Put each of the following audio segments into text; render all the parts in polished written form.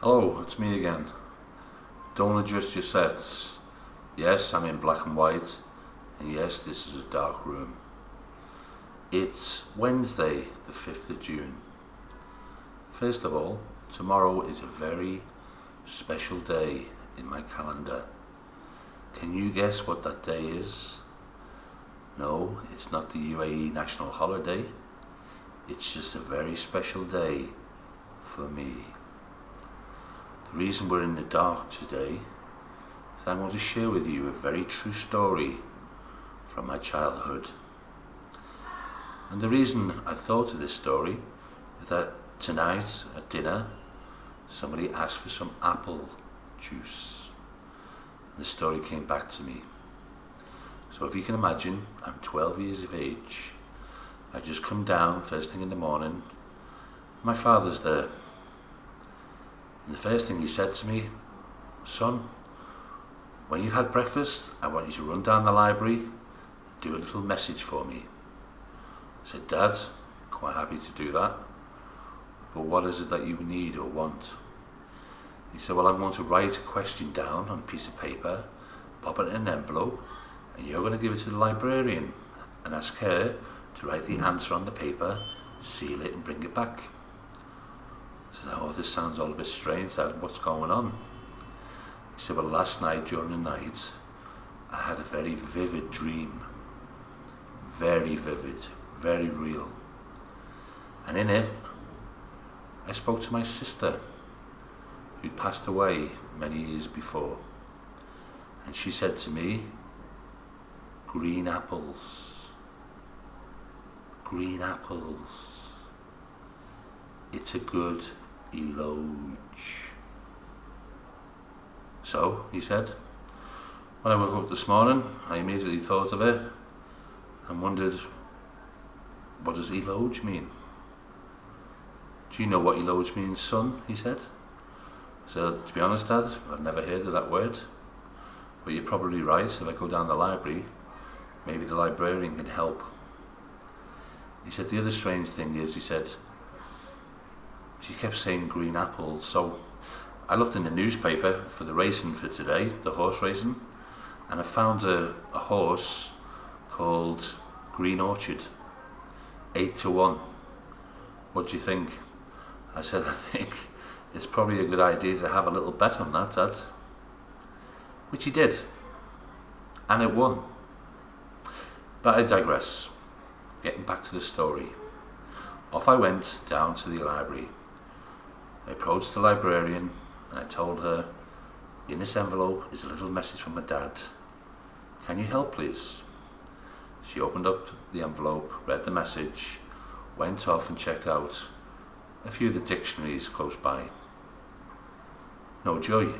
Hello, it's me again. Don't adjust your sets. Yes, I'm in black and white, and yes, this is a dark room. It's Wednesday, the 5th of June. First of all, tomorrow is a very special day in my calendar. Can you guess what that day is? No, it's not the UAE national holiday. It's just a very special day for me. The reason we're in the dark today is I want to share with you a very true story from my childhood. And the reason I thought of this story is that tonight at dinner somebody asked for some apple juice and the story came back to me. So if you can imagine, I'm 12 years of age. I just come down first thing in the morning. My father's there. And the first thing he said to me, "Son, when you've had breakfast, I want you to run down the library and do a little message for me." I said, "Dad, quite happy to do that. But what is it that you need or want?" He said, "Well, I'm going to write a question down on a piece of paper, pop it in an envelope, and you're going to give it to the librarian and ask her to write the answer on the paper, seal it and bring it back." I said, "Oh, this sounds all a bit strange, Dad. What's going on?" He said, "Well, last night during the night, I had a very vivid dream. Very vivid, very real. And in it, I spoke to my sister, who'd passed away many years before. And she said to me, 'Green apples, green apples. It's a good eloge.'" So, he said, when I woke up this morning, I immediately thought of it and wondered, what does eloge mean? "Do you know what eloge means, son?" he said. So, to be honest, Dad, I've never heard of that word. But you're probably right. If I go down the library, maybe the librarian can help. He said, the other strange thing is, he said, she kept saying green apples. So I looked in the newspaper for the racing for today, the horse racing, and I found a horse called Green Orchard, 8-1. What do you think? I said, "I think it's probably a good idea to have a little bet on that, Dad." Which he did, and it won. But I digress. Getting back to the story. Off I went down to the library. I approached the librarian and I told her, "In this envelope is a little message from my dad. Can you help, please?" She opened up the envelope, read the message, went off and checked out a few of the dictionaries close by. No joy.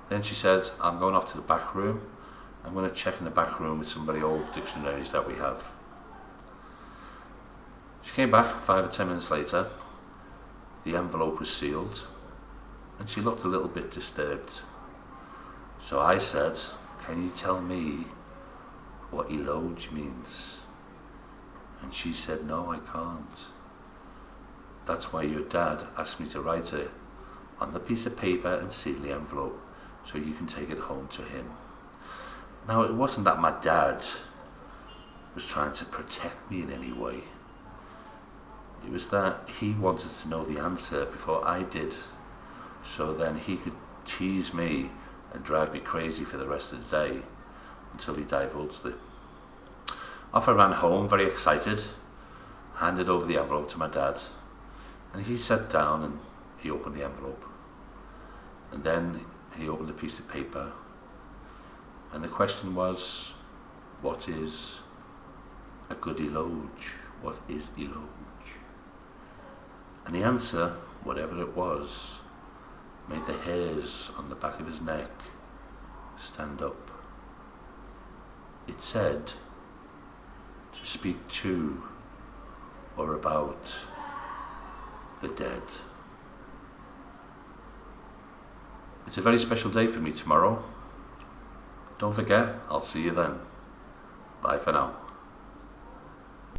Then she said, "I'm going off to the back room. I'm going to check in the back room with some very old dictionaries that we have." She came back 5 or 10 minutes later. The envelope was sealed and she looked a little bit disturbed. So I said, "Can you tell me what eloge means?" And she said, "No, I can't. That's why your dad asked me to write it on the piece of paper and seal the envelope so you can take it home to him." Now, it wasn't that my dad was trying to protect me in any way. It was that he wanted to know the answer before I did, so then he could tease me and drive me crazy for the rest of the day until he divulged it. Off I ran home, very excited, handed over the envelope to my dad, and he sat down and he opened the envelope. And then he opened a piece of paper, and the question was, what is a good eloge? What is eloge? And the answer, whatever it was, made the hairs on the back of his neck stand up. It said, to speak to or about the dead. It's a very special day for me tomorrow. Don't forget, I'll see you then. Bye for now.